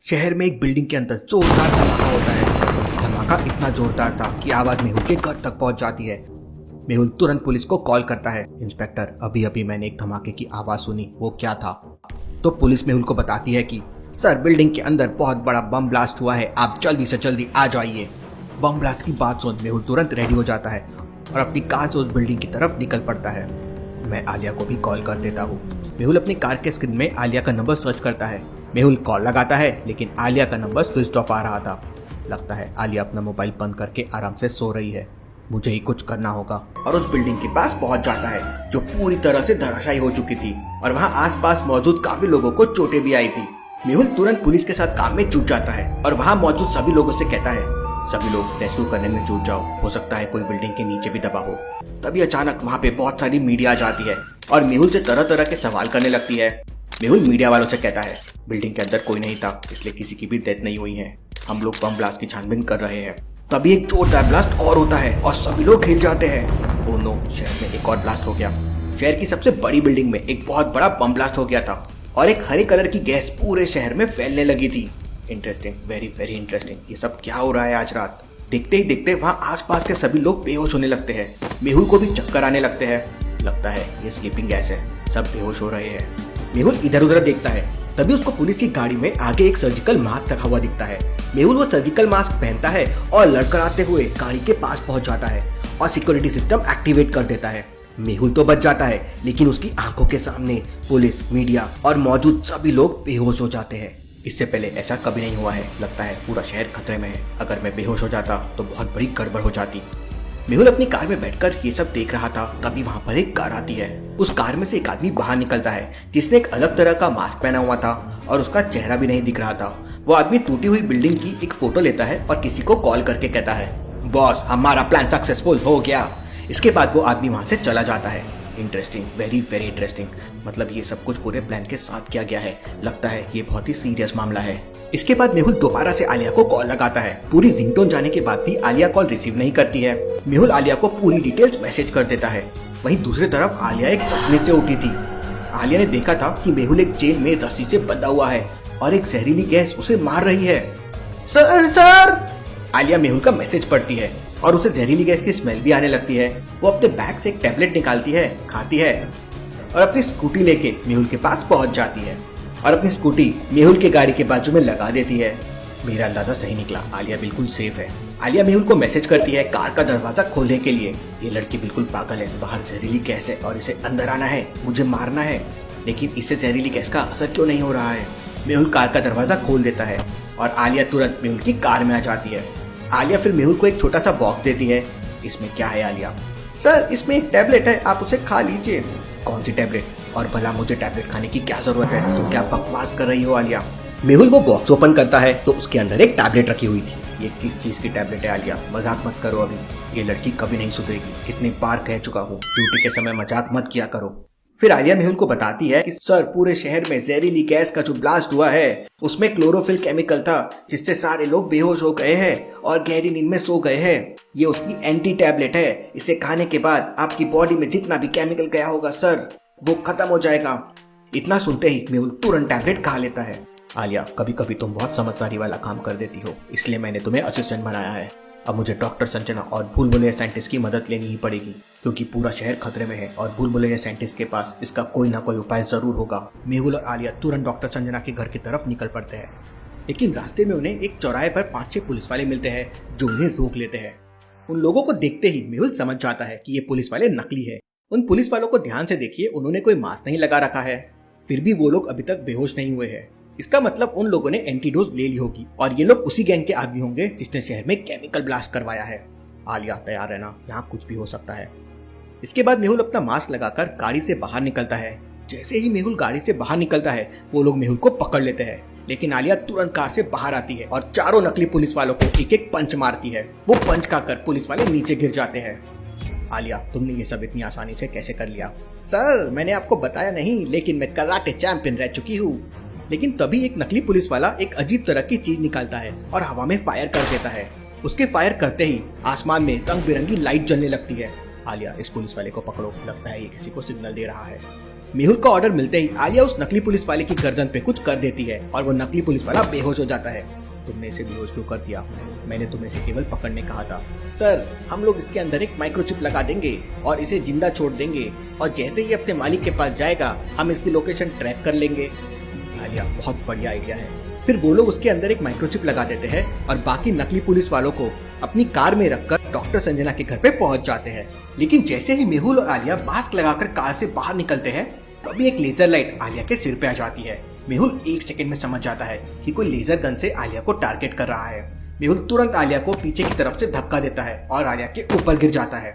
शहर में एक बिल्डिंग के अंदर जोरदार धमाका होता है। धमाका इतना जोरदार था कि आवाज मेहुल के घर तक पहुंच जाती है। मेहुल तुरंत पुलिस को कॉल करता है। इंस्पेक्टर, अभी अभी मैंने एक धमाके की आवाज सुनी, वो क्या था? तो पुलिस मेहुल को बताती है कि सर, बिल्डिंग के अंदर बहुत बड़ा बम ब्लास्ट हुआ है, आप जल्दी से जल्दी आ जाइए। बम ब्लास्ट की बात सुन मेहुल तुरंत रेडी हो जाता है और अपनी कार से उस बिल्डिंग की तरफ निकल पड़ता है। मैं आलिया को भी कॉल कर देता हूँ। मेहुल अपनी कार के स्क्रीन में आलिया का नंबर सर्च करता है। मेहुल कॉल लगाता है लेकिन आलिया का नंबर स्विच ऑफ आ रहा था। लगता है आलिया अपना मोबाइल बंद करके आराम से सो रही है। मुझे ही कुछ करना होगा और उस बिल्डिंग के पास पहुंच जाता है जो पूरी तरह से धराशायी हो चुकी थी और वहाँ आसपास मौजूद काफी लोगों को चोटें भी आई थी। मेहुल तुरंत पुलिस के साथ काम में जुट जाता है और वहाँ मौजूद सभी लोगों से कहता है, सभी लोग रेस्क्यू करने में जुट जाओ, हो सकता है कोई बिल्डिंग के नीचे भी दबा हो। तभी अचानक वहाँ पे बहुत सारी मीडिया आ जाती है और मेहुल से तरह तरह के सवाल करने लगती है। मेहुल मीडिया वालों से कहता है, बिल्डिंग के अंदर कोई नहीं था, इसलिए किसी की भी डेथ नहीं हुई है। हम लोग बम ब्लास्ट की छानबीन कर रहे हैं। तभी एक जोरदार ब्लास्ट और होता है और सभी लोग हिल जाते हैं। ओह नो, शहर में एक और ब्लास्ट हो गया। शहर की सबसे बड़ी बिल्डिंग में एक बहुत बड़ा बम ब्लास्ट हो गया था और एक हरे कलर की गैस पूरे शहर में फैलने लगी थी। Interesting, very very interesting. ये सब क्या हो रहा है आज रात? देखते ही देखते वहाँ आसपास के सभी लोग बेहोश होने लगते हैं। मेहुल को भी चक्कर आने लगते हैं। लगता है ये स्लीपिंग गैस है, सब बेहोश हो रहे हैं। मेहुल इधर उधर देखता है। तभी उसको पुलिस की गाड़ी में आगे एक सर्जिकल मास्क रखा हुआ दिखता है। मेहुल वो सर्जिकल मास्क पहनता है और लड़खड़ाते हुए गाड़ी के पास पहुंच जाता है और सिक्योरिटी सिस्टम एक्टिवेट कर देता है। मेहुल तो बच जाता है लेकिन उसकी आंखों के सामने पुलिस, मीडिया और मौजूद सभी लोग बेहोश हो जाते हैं। इससे पहले ऐसा कभी नहीं हुआ है। लगता है पूरा शहर खतरे में है। अगर मैं बेहोश हो जाता तो बहुत बड़ी गड़बड़ हो जाती। मेहुल अपनी कार में बैठकर ये सब देख रहा था। तभी वहाँ पर एक कार आती है। उस कार में से एक आदमी बाहर निकलता है जिसने एक अलग तरह का मास्क पहना हुआ था और उसका चेहरा भी नहीं दिख रहा था। वो आदमी टूटी हुई बिल्डिंग की एक फोटो लेता है और किसी को कॉल करके कहता है, बॉस, हमारा प्लान सक्सेसफुल हो गया। इसके बाद वो आदमी वहाँ से चला जाता है। Interesting, very very interesting. मतलब ये सब कुछ पूरे प्लान के साथ किया गया है। लगता है ये बहुत ही सीरियस मामला है। इसके बाद मेहुल दोबारा से आलिया को कॉल लगाता है। पूरी रिंगटोन जाने के बाद भी आलिया कॉल रिसीव नहीं करती है। मेहुल आलिया को पूरी डिटेल्स मैसेज कर देता है। वहीं दूसरी तरफ आलिया एक सपने से उठी थी। आलिया ने देखा था कि मेहुल एक जेल में रस्सी से बंधा हुआ है और एक जहरीली गैस उसे मार रही है। Sir sir! आलिया मेहुल का मैसेज पढ़ती है और उसे जहरीली गैस की स्मेल भी आने लगती है। वो अपने बैग से एक टैबलेट निकालती है, खाती है और अपनी स्कूटी लेके मेहुल के पास पहुंच जाती है और अपनी स्कूटी मेहुल के गाड़ी के बाजू में लगा देती है। मेरा अंदाजा सही निकला, आलिया बिल्कुल सेफ है। आलिया मेहुल को मैसेज करती है कार का दरवाजा खोलने के लिए। ये लड़की बिल्कुल पागल है, बाहर जहरीली गैस है और इसे अंदर आना है, मुझे मारना है। लेकिन इससे जहरीली गैस का असर क्यों नहीं हो रहा है? मेहुल कार का दरवाजा खोल देता है और आलिया तुरंत मेहुल की कार में आ जाती है। आलिया फिर मेहुल को एक छोटा सा बॉक्स देती है। इसमें क्या है आलिया? सर, इसमें एक टैबलेट है, आप उसे खा लीजिए। कौन सी टैबलेट? और भला मुझे टैबलेट खाने की क्या जरूरत है? तुम क्या बकवास कर रही हो आलिया? मेहुल वो बॉक्स ओपन करता है तो उसके अंदर एक टैबलेट रखी हुई थी। ये किस चीज की टैबलेट है आलिया? मजाक मत करो अभी। ये लड़की कभी नहीं सुधरेगी। कितनी बार कह चुका हूँ, ड्यूटी के समय मजाक मत किया करो। फिर आलिया मेहुल को बताती है कि सर, पूरे शहर में जहरीली गैस का जो ब्लास्ट हुआ है उसमें क्लोरोफिल केमिकल था जिससे सारे लोग बेहोश हो गए हैं और गहरी नींद में सो गए हैं। ये उसकी एंटी टैबलेट है। इसे खाने के बाद आपकी बॉडी में जितना भी केमिकल गया होगा सर, वो खत्म हो जाएगा। इतना सुनते ही मेहुल तुरंत टैबलेट खा लेता है। आलिया, कभी कभी तुम बहुत समझदारी वाला काम कर देती हो, इसलिए मैंने तुम्हें असिस्टेंट बनाया है। अब मुझे डॉक्टर संजना और भूल भुलैया साइंटिस्ट की मदद लेनी ही पड़ेगी क्योंकि पूरा शहर खतरे में है और भूल भुलैया साइंटिस्ट के पास इसका कोई ना कोई उपाय जरूर होगा। मेहुल और आलिया तुरंत डॉक्टर संजना के घर की तरफ निकल पड़ते हैं। लेकिन रास्ते में उन्हें एक चौराहे पर 5-6 पुलिस वाले मिलते हैं जो उन्हें रोक लेते हैं। उन लोगों को देखते ही मेहुल समझ जाता है कि ये पुलिस वाले नकली है। उन पुलिस वालों को ध्यान से देखिए, उन्होंने कोई मास्क नहीं लगा रखा है। फिर भी वो लोग अभी तक बेहोश नहीं हुए हैं। इसका मतलब उन लोगों ने एंटीडोज ले ली होगी और ये लोग उसी गैंग के आदमी होंगे जिसने शहर में केमिकल ब्लास्ट करवाया है। आलिया, तैयार रहना, यहाँ कुछ भी हो सकता है। इसके बाद मेहुल अपना मास्क लगाकर गाड़ी से बाहर निकलता है। जैसे ही मेहुल गाड़ी से बाहर निकलता है वो लोग मेहुल को पकड़ लेते हैं। लेकिन आलिया तुरंत कार से बाहर आती है और चारों नकली पुलिस वालों को एक एक पंच मारती है। वो पंच खाकर पुलिस वाले नीचे गिर जाते हैं। आलिया, तुमने ये सब इतनी आसानी से कैसे कर लिया? सर, मैंने आपको बताया नहीं, लेकिन मैं कराटे चैंपियन रह चुकी हूँ। लेकिन तभी एक नकली पुलिस वाला एक अजीब तरह की चीज निकालता है और हवा में फायर कर देता है। उसके फायर करते ही आसमान में रंग बिरंगी लाइट जलने लगती है। आलिया, इस पुलिस वाले को पकड़ो, लगता है ये किसी को सिग्नल दे रहा है। मेहुल का ऑर्डर मिलते ही आलिया उस नकली पुलिस वाले की गर्दन पे कुछ कर देती है और वो नकली पुलिस वाला बेहोश हो जाता है। तुमने इसे बेहोश क्यों कर दिया? मैंने तुम्हें इसे केवल पकड़ने कहा था। सर, हम लोग इसके अंदर एक माइक्रोचिप लगा देंगे और इसे जिंदा छोड़ देंगे और जैसे ही अपने मालिक के पास जाएगा हम इसकी लोकेशन ट्रैक कर लेंगे। आलिया, बहुत बढ़िया आइडिया है। फिर वो लोग उसके अंदर एक माइक्रोचिप लगा देते हैं और बाकी नकली पुलिस वालों को अपनी कार में रखकर डॉक्टर संजना के घर पे पहुंच जाते हैं। लेकिन जैसे ही मेहुल और आलिया मास्क लगाकर कार से बाहर निकलते हैं तभी एक लेजर लाइट आलिया के सिर पे आ जाती है। मेहुल 1 सेकंड में समझ जाता है कि कोई लेजर गन से आलिया को टारगेट कर रहा है। मेहुल तुरंत आलिया को पीछे की तरफ से धक्का देता है और आलिया के ऊपर गिर जाता है।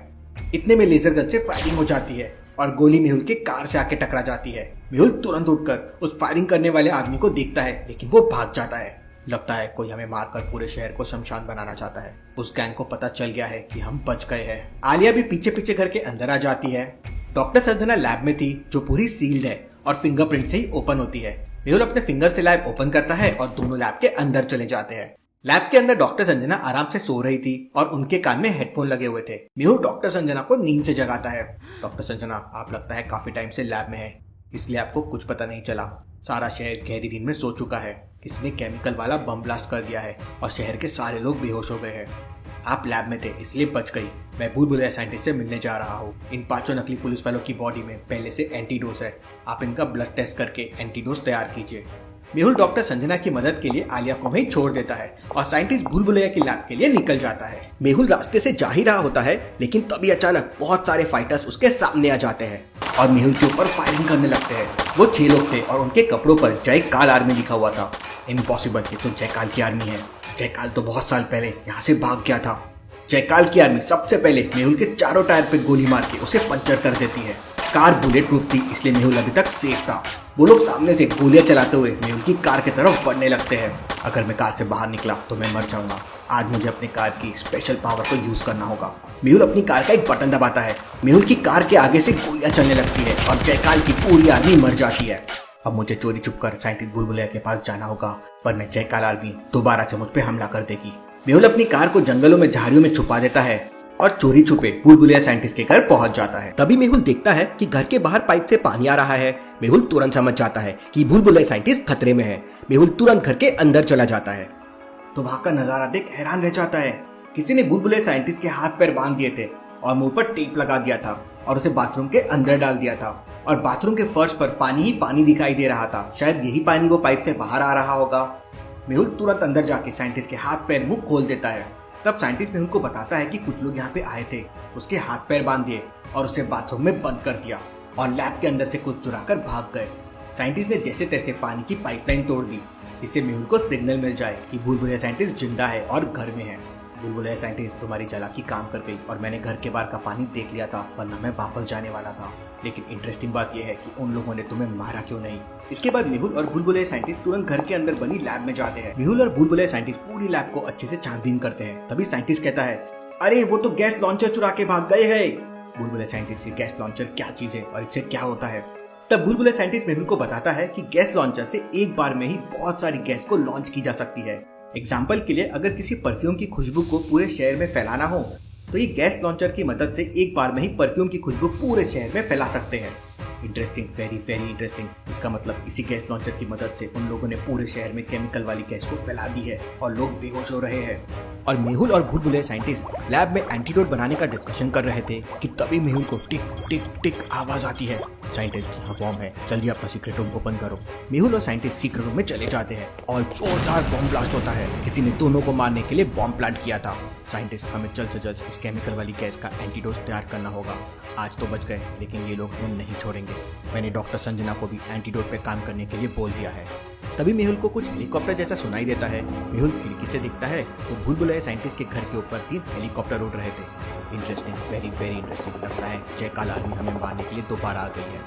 इतने में लेजर गन से फायरिंग हो जाती है और गोली मेहुल के कार से आके टकरा जाती है। मेहुल तुरंत उठकर उस फायरिंग करने वाले आदमी को देखता है लेकिन वो भाग जाता है। लगता है कोई हमें मारकर पूरे शहर को शमशान बनाना चाहता है। उस गैंग को पता चल गया है कि हम बच गए हैं। आलिया भी पीछे पीछे घर के अंदर आ जाती है। डॉक्टर संजना लैब में थी जो पूरी सील्ड है और फिंगरप्रिंट से ही ओपन होती है। मेहुल अपने फिंगर से लैब ओपन करता है और दोनों लैब के अंदर चले जाते हैं। लैब के अंदर डॉक्टर संजना आराम से सो रही थी और उनके कान में हेडफोन लगे हुए थे। मेहुल डॉक्टर संजना को नींद से जगाता है। डॉक्टर संजना, आप लगता है काफी टाइम से लैब में है, इसलिए आपको कुछ पता नहीं चला। सारा शहर गहरी नींद में सो चुका है। किसी ने केमिकल वाला बम ब्लास्ट कर दिया है और शहर के सारे लोग बेहोश हो गए हैं। आप लैब में थे इसलिए बच गई। मैं भूल भुलैया साइंटिस्ट से मिलने जा रहा हूँ। इन 5 नकली पुलिस वालों की बॉडी में पहले से एंटीडोस है। आप इनका ब्लड टेस्ट करके एंटीडोस तैयार कीजिए। मेहुल डॉक्टर संजना की मदद के लिए आलिया को वहीं छोड़ देता है और साइंटिस्ट भूल भुलैया की लैब के लिए निकल जाता है। मेहुल रास्ते से जा ही रहा होता है लेकिन तभी अचानक बहुत सारे फाइटर्स उसके सामने आ जाते हैं और मेहुल के ऊपर फायरिंग करने लगते हैं। वो 6 लोग थे और उनके कपड़ों पर जय काल आर्मी लिखा हुआ था। इम्पॉसिबल, ये तो जयकाल की आर्मी है। जयकाल तो बहुत साल पहले यहाँ से भाग गया था। जयकाल की आर्मी सबसे पहले मेहुल के चारों टायर पे गोली मार के उसे पंचर कर देती है। कार बुलेट प्रूफ थी इसलिए मेहुल अभी तक सेफ था। वो लोग सामने से गोलियां चलाते हुए मेहुल की कार की तरफ बढ़ने लगते हैं। अगर मैं कार से बाहर निकला तो मैं मर जाऊंगा। आज मुझे अपनी कार की स्पेशल पावर को यूज करना होगा। मेहुल अपनी कार का एक बटन दबाता है। मेहुल की कार के आगे से गोलियां चलने लगती है और जयकाल की पूरी आर्मी मर जाती है। अब मुझे चोरी छुप कर साइंटिस्ट भूल भुलैया के पास जाना होगा वरना जयकाल आर्मी दोबारा से मुझ पे हमला कर देगी। मेहुल अपनी कार को जंगलों में झाड़ियों में छुपा देता है और चोरी छुपे भूल भुलैया साइंटिस्ट के घर पहुंच जाता है। तभी मेहुल देखता है कि घर के बाहर पाइप से पानी आ रहा है। मेहुल तुरंत समझ जाता है कि भूल भुलैया साइंटिस्ट खतरे में है। मेहुल तुरंत घर के अंदर चला जाता है तो वहां का नजारा देख हैरान रह जाता है। किसी ने भूल भुलैया साइंटिस्ट के हाथ पैर बांध दिए थे और मुंह पर टेप लगा दिया था और उसे बाथरूम के अंदर डाल दिया था और बाथरूम के फर्श पर पानी ही पानी दिखाई दे रहा था। शायद यही पानी वो पाइप से बाहर आ रहा होगा। मेहुल तुरंत अंदर जाके साइंटिस्ट के हाथ पैर मुंह खोल देता है। तब साइंटिस्ट मेहुल को बताता है कि कुछ लोग यहाँ पे आए थे, उसके हाथ पैर बांध दिए और उसे बाथरूम में बंद कर दिया और लैब के अंदर से कुछ चुराकर भाग गए। साइंटिस्ट ने जैसे तैसे पानी की पाइपलाइन तोड़ दी जिससे मेहुल को सिग्नल मिल जाए कि भूल भुलैया साइंटिस्ट जिंदा है और घर में है। भूल भुलैया साइंटिस्ट, तुम्हारी चालाकी काम कर गई और मैंने घर के बाहर का पानी देख लिया था वरना मैं वापस जाने वाला था। लेकिन इंटरेस्टिंग बात यह है कि उन लोगों ने तुम्हें मारा क्यों नहीं। इसके बाद मेहुल और भूल भुलैया साइंटिस्ट तुरंत घर के अंदर बनी लैब में जाते हैं। मेहुल और भूल भुलैया साइंटिस्ट पूरी लैब को अच्छे से छानबीन करते हैं। तभी साइंटिस्ट कहता है, अरे वो तो गैस लॉन्चर चुरा के भाग गए हैं। भूल भुलैया साइंटिस्ट, ये गैस लॉन्चर क्या चीज है और इससे क्या होता है? तब भूल भुलैया साइंटिस्ट मेहुल को बताता है कि गैस लॉन्चर से एक बार में ही बहुत सारी गैस को लॉन्च की जा सकती है। एग्जाम्पल के लिए अगर किसी परफ्यूम की खुशबू को पूरे शहर में फैलाना हो तो ये गैस लॉन्चर की मदद से एक बार में ही परफ्यूम की खुशबू पूरे शहर में फैला सकते हैं। Interesting, very very interesting. इसका मतलब इसी गैस लॉन्चर की मदद से उन लोगों ने पूरे शहर में केमिकल वाली गैस को फैला दी है और लोग बेहोश हो रहे हैं। और मेहुल और भूल भुलैया साइंटिस्ट लैब में एंटीडोट बनाने का डिस्कशन कर रहे थे कि तभी मेहुल को टिक टिक टिक आवाज आती है। साइंटिस्ट, यहाँ बॉम्ब है, जल्दी अपना सीक्रेट रूम ओपन करो। मेहुल और साइंटिस्ट सीक्रेट रूम में चले जाते हैं और जोरदार बॉम्ब ब्लास्ट होता है। किसी ने दोनों को मारने के लिए बॉम्ब प्लांट किया था। साइंटिस्ट, हमें जल्द से जल्द इस केमिकल वाली गैस का एंटीडोट तैयार करना होगा। आज तो बच गए लेकिन ये लोग हमें नहीं छोड़ेंगे। मैंने डॉक्टर संजना को भी एंटीडोट पे काम करने के लिए बोल दिया है। तभी मेहुल को कुछ हेलीकॉप्टर जैसा सुनाई देता है। मेहुल खिड़की से देखता है तो भूल भुलैया साइंटिस्ट के घर के ऊपर 3 हेलीकॉप्टर उड़ रहे थे। Interesting, very very interesting. लगता है जयकाल आर्मी हमें मारने के लिए दोबारा आ गई है।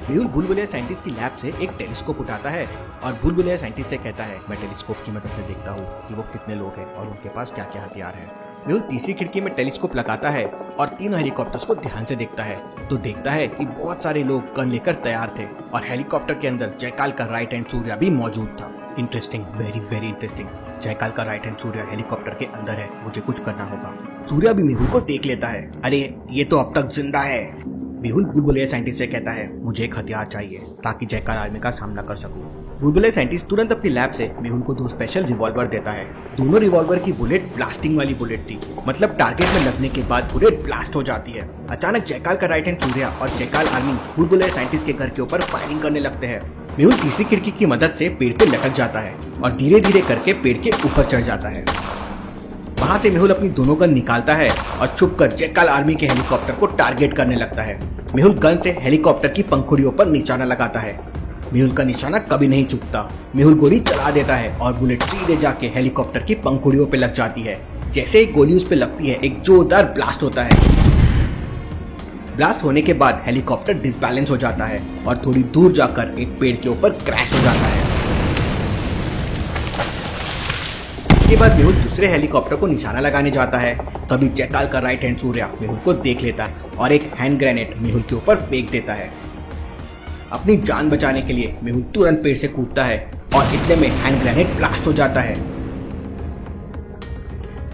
मेहुल भूल भुलैया साइंटिस्ट की लैब से एक टेलीस्कोप उठाता है और भूल भुलैया साइंटिस्ट से कहता है, मैं टेलीस्कोप की मदद से देखता हूँ कि वो कितने लोग हैं और उनके पास क्या क्या हथियार है। मेहुल तीसरी खिड़की में टेलीस्कोप लगाता है और 3 हेलीकॉप्टर्स को ध्यान से देखता है तो देखता है कि बहुत सारे लोग गन लेकर तैयार थे और हेलीकॉप्टर के अंदर जयकाल का राइट हैंड सूर्या भी मौजूद था। Interesting, very very interesting. Jaikal का राइट हैंड सूर्या हेलीकॉप्टर के अंदर है, मुझे कुछ करना होगा। सूर्या भी मेहुल को देख लेता है। अरे ये तो अब तक जिंदा है। मेहुल भूलभुलैया साइंटिस्ट से कहता है मुझे एक हथियार चाहिए ताकि जयकाल आर्मी का सामना कर सकूं। भूलभुलैया साइंटिस्ट तुरंत अपनी लैब से मेहुल को 2 स्पेशल रिवॉल्वर देता है। दोनों रिवॉल्वर की बुलेट ब्लास्टिंग वाली बुलेट थी, मतलब टारगेट में लगने के बाद बुलेट ब्लास्ट हो जाती है। अचानक जयकाल का राइट हैंड सूर्या और जयकाल आर्मी भूलभुलैया साइंटिस्ट के घर के ऊपर फायरिंग करने लगते हैं। मेहुल तीसरी खिड़की की मदद से पेड़ पे लटक जाता है और धीरे धीरे करके पेड़ के ऊपर चढ़ जाता है। वहां से मेहुल अपनी दोनों गन निकालता है और छुपकर जयकाल आर्मी के हेलीकॉप्टर को टारगेट करने लगता है। मेहुल गन से हेलीकॉप्टर की पंखुड़ियों पर निशाना लगाता है। मेहुल का निशाना कभी नहीं चूकता। मेहुल गोली चला देता है और बुलेट सीधे जाके हेलीकॉप्टर की पंखुड़ियों पे लग जाती है। जैसे ही गोली उस पे लगती है एक जोरदार ब्लास्ट होता है। ब्लास्ट होने के बाद हेलीकॉप्टर डिसबैलेंस हो जाता है और थोड़ी दूर जाकर एक पेड़ के ऊपर क्रैश हो जाता है। इसके बाद मेहुल दूसरे हेलीकॉप्टर को निशाना लगाने जाता है। तभी जयकाल का राइट हैंड सूर्या मेहुल को देख लेता है और एक हैंड ग्रेनेड मेहुल के ऊपर फेंक देता है। अपनी जान बचाने के लिए मेहुल तुरंत पेड़ से कूदता है और इतने में हैंड ग्रेनेड ब्लास्ट हो जाता है।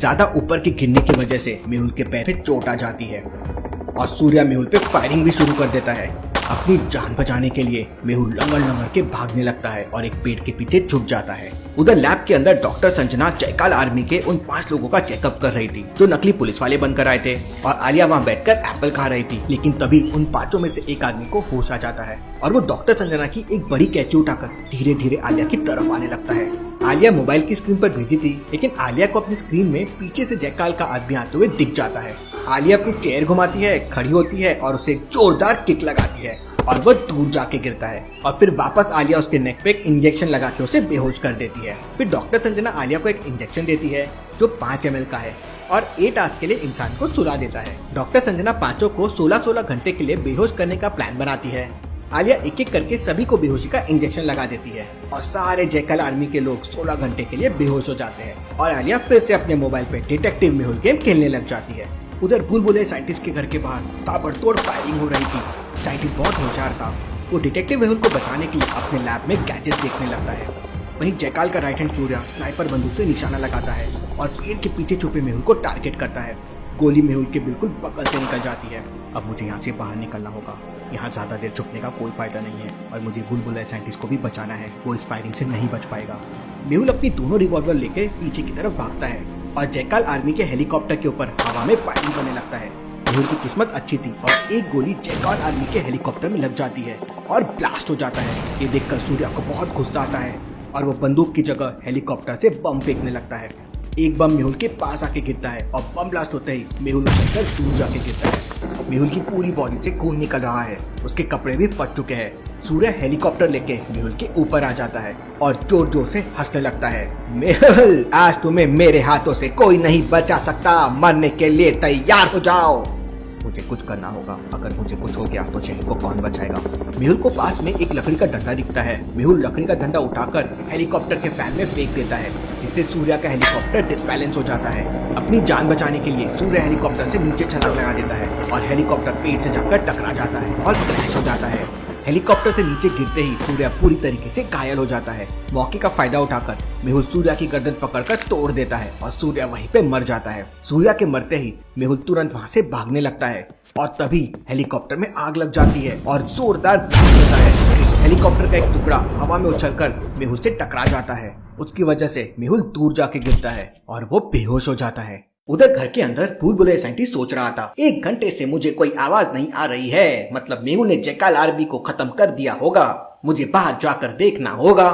ज्यादा ऊपर के गिरने की वजह से मेहुल के पैर पे चोट आ जाती है और सूर्या मेहुल पे फायरिंग भी शुरू कर देता है। अपनी जान बचाने के लिए मेहुल लंगड़ लंगड़ के भागने लगता है और एक पेड़ के पीछे छुप जाता है। उधर लैब के अंदर डॉक्टर संजना जयकाल आर्मी के उन 5 लोगों का चेकअप कर रही थी जो नकली पुलिस वाले बनकर आए थे, और आलिया वहाँ बैठकर एप्पल खा रही थी। लेकिन तभी उन 5 में से एक आदमी को होश आ जाता है और वो डॉक्टर संजना की एक बड़ी कैंची उठाकर धीरे धीरे आलिया की तरफ आने लगता है। आलिया मोबाइल की स्क्रीन पर बिजी थी, लेकिन आलिया को अपनी स्क्रीन में पीछे से जयकाल का आदमी आते हुए दिख जाता है। आलिया अपनी चेयर घुमाती है, खड़ी होती है और उसे एक जोरदार किक लगाती है और वह दूर जाके गिरता है। और फिर वापस आलिया उसके नेक पे एक इंजेक्शन लगा के उसे बेहोश कर देती है। फिर डॉक्टर संजना आलिया को एक इंजेक्शन देती है जो 5 ml का है और 8 आवर्स के लिए इंसान को सुला देता है। डॉक्टर संजना 5 को 16-16 घंटे के लिए बेहोश करने का प्लान बनाती है। आलिया एक एक करके सभी को बेहोशी का इंजेक्शन लगा देती है और सारे जयकाल आर्मी के लोग 16 घंटे के लिए बेहोश हो जाते हैं और आलिया फिर से अपने मोबाइल पे डिटेक्टिव मेहुल गेम खेलने लग जाती है। उधर भूलभुलैया साइंटिस्ट के घर के बाहर ताबड़तोड़ फायरिंग हो रही थी। साइंटिस्ट बहुत होशियार था, वो डिटेक्टिव मेहुल को बचाने के लिए अपने लैब में गैजेट्स देखने लगता है। वहीं जयकाल का राइट हैंड सूर्या स्नाइपर बंदूक से निशाना लगाता है और पेड़ के पीछे छुपे मेहुल को टारगेट करता है। गोली मेहुल के बिल्कुल बगल से निकल जाती है। अब मुझे यहाँ से बाहर निकलना होगा, यहाँ ज्यादा देर छुपने का कोई फायदा नहीं है और मुझे भूलभुलैया साइंटिस्ट को भी बचाना है, वो इस फायरिंग से नहीं बच पाएगा। मेहुल अपनी दोनों रिवॉल्वर लेके पीछे की तरफ भागता है और जयकाल आर्मी के हेलीकॉप्टर के ऊपर हवा में फायरिंग करने लगता है। मेहुल की किस्मत अच्छी थी और एक गोली जयकाल आर्मी के हेलीकॉप्टर में लग जाती है और ब्लास्ट हो जाता है। ये देखकर सूर्या को बहुत गुस्सा आता है और वो बंदूक की जगह हेलीकॉप्टर से बम फेंकने लगता है। एक बम मेहुल के पास आके गिरता है और बम ब्लास्ट होते ही मेहुल उछलकर दूर जाके गिरता है। मेहुल की पूरी बॉडी से खून निकल रहा है, उसके कपड़े भी फट चुके हैं। सूर्या हेलीकॉप्टर लेके मेहुल के ऊपर आ जाता है और जोर जोर से हंसने लगता है। मेहुल, आज तुम्हें मेरे हाथों से कोई नहीं बचा सकता, मरने के लिए तैयार हो जाओ। मुझे कुछ करना होगा, अगर मुझे कुछ हो गया तो शहर को कौन बचाएगा। मेहुल को पास में एक लकड़ी का डंडा दिखता है। मेहुल लकड़ी का डंडा उठाकर हेलीकॉप्टर के फैन में फेंक देता है, जिससे सूर्या का हेलीकॉप्टर डिसबैलेंस हो जाता है। अपनी जान बचाने के लिए सूर्या हेलीकॉप्टर से नीचे छलांग लगा देता है और हेलीकॉप्टर पेड़ से जाकर टकरा जाता है और क्रैश हो जाता है। हेलीकॉप्टर से नीचे गिरते ही सूर्या पूरी तरीके से घायल हो जाता है। मौके का फायदा उठाकर मेहुल सूर्या की गर्दन पकड़कर तोड़ देता है और सूर्या वहीं पे मर जाता है। सूर्या के मरते ही मेहुल तुरंत वहां से भागने लगता है और तभी हेलीकॉप्टर में आग लग जाती है और जोरदार ब्लास्ट होता है। हेलीकॉप्टर का एक टुकड़ा हवा में उछलकर मेहुल से टकरा जाता है। उसकी वजह से मेहुल दूर जाके गिरता है और वो बेहोश हो जाता है। उधर घर के अंदर भूलभुलैया साइंटिस्ट सोच रहा था, 1 घंटे से मुझे कोई आवाज नहीं आ रही है, मतलब मेहुल ने जयकाल आर्मी को खत्म कर दिया होगा, मुझे बाहर जाकर देखना होगा।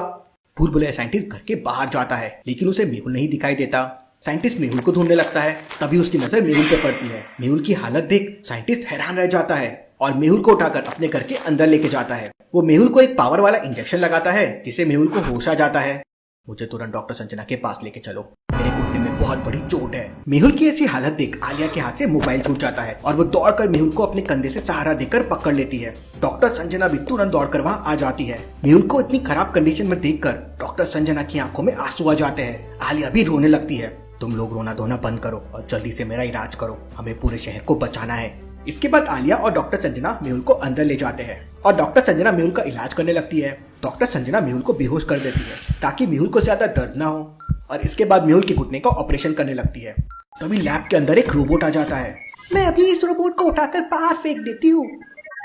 भूलभुलैया साइंटिस्ट घर के बाहर जाता है, लेकिन उसे मेहुल नहीं दिखाई देता। साइंटिस्ट मेहुल को ढूंढने लगता है, तभी उसकी नजर मेहुल पे पड़ती है। मेहुल की हालत देख साइंटिस्ट हैरान रह जाता है और मेहुल को उठाकर अपने घर के अंदर लेके जाता है। वो मेहुल को एक पावर वाला इंजेक्शन लगाता है, जिससे मेहुल को होश आ जाता है। मुझे तुरंत डॉक्टर संजना के पास लेके चलो, मेरे घुटने में बहुत बड़ी चोट है। मेहुल की ऐसी हालत देख आलिया के हाथ से मोबाइल छूट जाता है और वो दौड़कर मेहुल को अपने कंधे से सहारा देकर पकड़ लेती है। डॉक्टर संजना भी तुरंत दौड़कर वहाँ आ जाती है। मेहुल को इतनी खराब कंडीशन में देखकर डॉक्टर संजना की आंखों में आंसू आ जाते हैं। आलिया भी रोने लगती है। तुम लोग रोना धोना बंद करो और जल्दी से मेरा इलाज करो, हमें पूरे शहर को बचाना है। इसके बाद आलिया और डॉक्टर संजना मेहुल को अंदर ले जाते हैं और डॉक्टर संजना मेहुल का इलाज करने लगती है। डॉक्टर संजना मेहुल को बेहोश कर देती है ताकि मेहुल को ज्यादा दर्द ना हो और इसके बाद मेहुल के घुटने का ऑपरेशन करने लगती है। तभी लैब के अंदर एक रोबोट आ जाता है। मैं अभी इस रोबोट को उठाकर बाहर फेंक देती हूँ।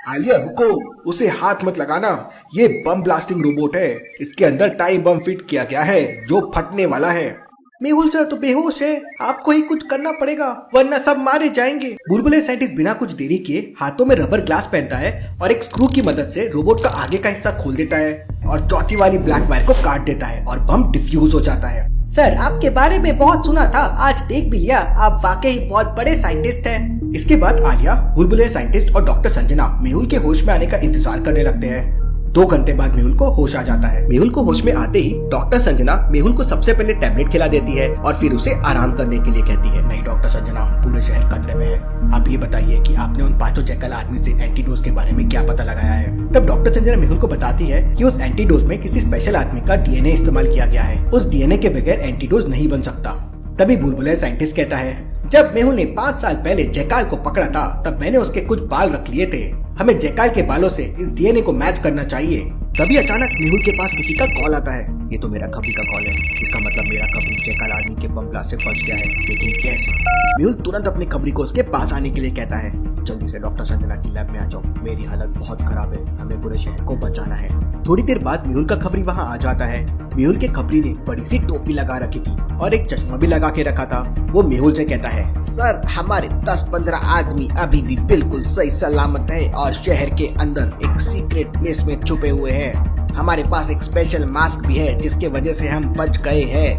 आलिया रुको, उसे हाथ मत लगाना। ये बम ब्लास्टिंग रोबोट है। इसके अंदर टाइम बम फिट किया गया है जो फटने वाला है। मेहुल सर तो बेहोश है, आपको ही कुछ करना पड़ेगा वरना सब मारे जाएंगे। बुलबुले साइंटिस्ट बिना कुछ देरी किए हाथों में रबर ग्लास पहनता है और एक स्क्रू की मदद से रोबोट का आगे का हिस्सा खोल देता है और चौथी वाली ब्लैक वायर को काट देता है और बम डिफ्यूज हो जाता है। सर आपके बारे में बहुत सुना था, आज देख भी लिया, आप वाकई बहुत बड़े साइंटिस्ट हैं। इसके बाद आलिया, बुलबुले साइंटिस्ट और डॉक्टर संजना मेहुल के होश में आने का इंतजार करने लगते हैं। 2 घंटे बाद मेहुल को होश आ जाता है। मेहुल को होश में आते ही डॉक्टर संजना मेहुल को सबसे पहले टैबलेट खिला देती है और फिर उसे आराम करने के लिए कहती है। नहीं डॉक्टर संजना, पूरे शहर खतरे में है। आप ये बताइए कि आपने उन 5 जैकल आदमी से एंटीडोज के बारे में क्या पता लगाया है। तब डॉक्टर संजना मेहुल को बताती है कि उस एंटीडोज में किसी स्पेशल आदमी का डीएनए इस्तेमाल किया गया है। उस डीएनए के बगैर एंटीडोज नहीं बन सकता। तभी बुलबुले साइंटिस्ट कहता है, जब मेहुल ने 5 साल पहले जैकाल को पकड़ा था तब मैंने उसके कुछ बाल रख लिए थे। हमें जैकाल के बालों से इस डीएनए को मैच करना चाहिए। तभी अचानक मेहुल के पास किसी का कॉल आता है। ये तो मेरा खबरी का कॉल है। इसका मतलब मेरा खबरी जैकाल आदमी के बम ब्लास्ट से बच गया है, लेकिन कैसे? मेहुल तुरंत अपनी खबरी को उसके पास आने के लिए कहता है, जल्दी से डॉक्टर संजना की लैब में आ जाओ, मेरी हालत बहुत खराब है, हमें पूरे शहर को बचाना है। थोड़ी देर बाद मेहुल का खबरी वहाँ आ जाता है। मेहुल के खबरी ने बड़ी सी टोपी लगा रखी थी और एक चश्मा भी लगा के रखा था। वो मेहुल से कहता है, सर हमारे 10-15 आदमी अभी भी बिल्कुल सही सलामत है और शहर के अंदर एक सीक्रेट प्लेस में छुपे हुए हैं। हमारे पास एक स्पेशल मास्क भी है जिसके वजह से हम बच गए हैं।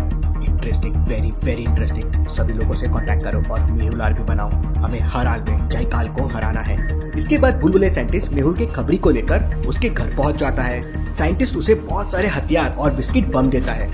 Interesting, very very interesting. सभी लोगों से कांटेक्ट करो और मेहुल आर्मी बनाओ। हमें हर हाल में जयकाल को हराना है। इसके बाद बुलबुले साइंटिस्ट मेहुल के खबरी को लेकर उसके घर पहुंच जाता है। साइंटिस्ट उसे बहुत सारे हथियार और बिस्किट बम देता है।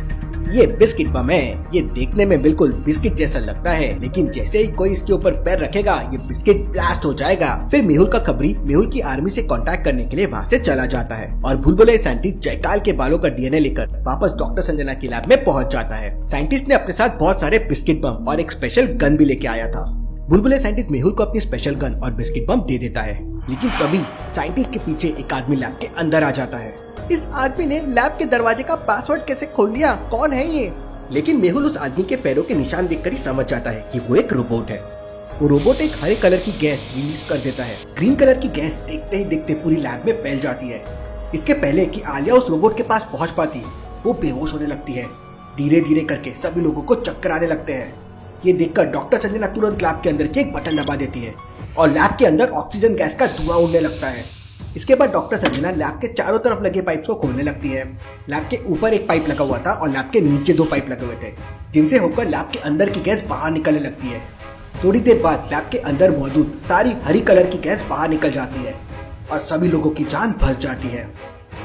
ये बिस्किट बम है। ये देखने में बिल्कुल बिस्किट जैसा लगता है, लेकिन जैसे ही कोई इसके ऊपर पैर रखेगा ये बिस्किट ब्लास्ट हो जाएगा। फिर मेहुल का खबरी मेहुल की आर्मी से कांटेक्ट करने के लिए वहाँ से चला जाता है और बुलबुले साइंटिस्ट जयकाल के बालों का डीएनए लेकर वापस डॉक्टर संजना की लैब में पहुँच जाता है। साइंटिस्ट ने अपने साथ बहुत सारे बिस्किट बम और एक स्पेशल गन भी लेके आया था। बुलबुले साइंटिस्ट मेहुल को अपनी स्पेशल गन और बिस्किट बम दे देता है, लेकिन तभी साइंटिस्ट के पीछे एक आदमी लैब के अंदर आ जाता है। इस आदमी ने लैब के दरवाजे का पासवर्ड कैसे खोल लिया? कौन है ये? लेकिन मेहुल उस आदमी के पैरों के निशान देखकर ही समझ जाता है कि वो एक रोबोट है। वो रोबोट एक हरे कलर की गैस रिलीज कर देता है। ग्रीन कलर की गैस देखते ही देखते पूरी लैब में फैल जाती है। इसके पहले कि आलिया उस रोबोट के पास पहुंच पाती, वो बेहोश होने लगती है। धीरे धीरे करके सभी लोगों को चक्कर आने लगते हैं। ये देखकर डॉक्टर संजना तुरंत लैब के अंदर के एक बटन दबा देती है और लैब के अंदर ऑक्सीजन गैस का धुआं उड़ने लगता है। इसके बाद डॉक्टर संजना लैब के चारों तरफ लगे पाइप्स को खोलने लगती है। लैब के ऊपर एक पाइप लगा हुआ था और लैब के नीचे 2 पाइप लगे हुए थे, जिनसे होकर लैब के अंदर की गैस बाहर निकलने लगती है। थोड़ी देर बाद लैब के अंदर मौजूद सारी हरी कलर की गैस बाहर निकल जाती है और सभी लोगों की जान बच जाती है।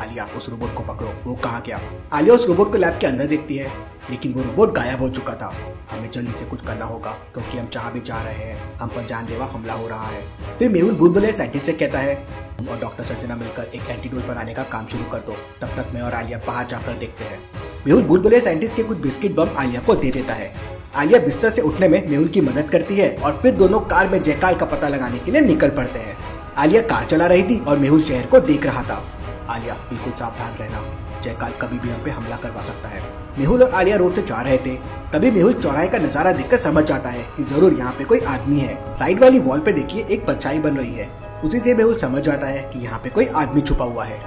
आलिया, उस रोबोट को पकड़ो, वो कहाँ गया? आलिया उस रोबोट को लैब के अंदर देखती है, लेकिन वो रोबोट गायब हो चुका था। हमें जल्दी से कुछ करना होगा क्योंकि हम जहाँ भी जा रहे हैं हम पर जानलेवा हमला हो रहा है। फिर मेहुल बुलबुले साइंटिस्ट से कहता है, तुम और डॉक्टर संजना मिलकर एक एंटीडोज बनाने का काम शुरू कर दो, तब तक मैं और आलिया बाहर जाकर देखते हैं। मेहुल बुलबुले साइंटिस्ट के कुछ बिस्किट बम आलिया को दे देता है। आलिया बिस्तर से उठने में मेहुल की मदद करती है और फिर दोनों कार में जयकाल का पता लगाने के लिए निकल पड़ते हैं। आलिया कार चला रही थी और मेहुल शहर को देख रहा था। आलिया, बिल्कुल सावधान रहना, जयकाल कभी भी हम पे हमला करवा सकता है। मेहुल और आलिया रोड से जा रहे थे, तभी मेहुल चौराहे का नजारा देखकर समझ जाता है कि जरूर यहाँ पे कोई आदमी है। साइड वाली वॉल पे देखिए एक परछाई बन रही है, उसी से मेहुल समझ जाता है कि यहाँ पे कोई आदमी छुपा हुआ है।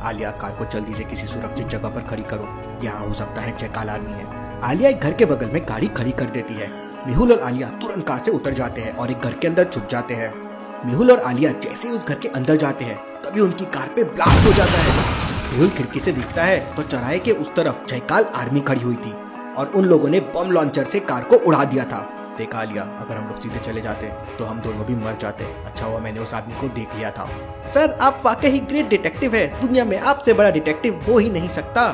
आलिया, कार को जल्दी से किसी सुरक्षित जगह पर खड़ी करो, यहाँ हो सकता है जयकाल आदमी है। आलिया एक घर के बगल में गाड़ी खड़ी कर देती है। मेहुल और आलिया तुरंत कार से उतर जाते हैं और एक घर के अंदर छुप जाते हैं। मेहुल और आलिया जैसे ही उस घर के अंदर जाते हैं तभी उनकी कार पे ब्लास्ट हो जाता है। मेहुल खिड़की से दिखता है तो चौराहे के उस तरफ जयकाल आर्मी खड़ी हुई थी और उन लोगों ने बम लॉन्चर से कार को उड़ा दिया था। देखा आलिया, अगर हम लोग सीधे चले जाते तो हम दोनों भी मर जाते। अच्छा हुआ मैंने उस आदमी को देख लिया था। सर आप वाकई ही ग्रेट डिटेक्टिव है, दुनिया में आपसे बड़ा डिटेक्टिव हो ही नहीं सकता।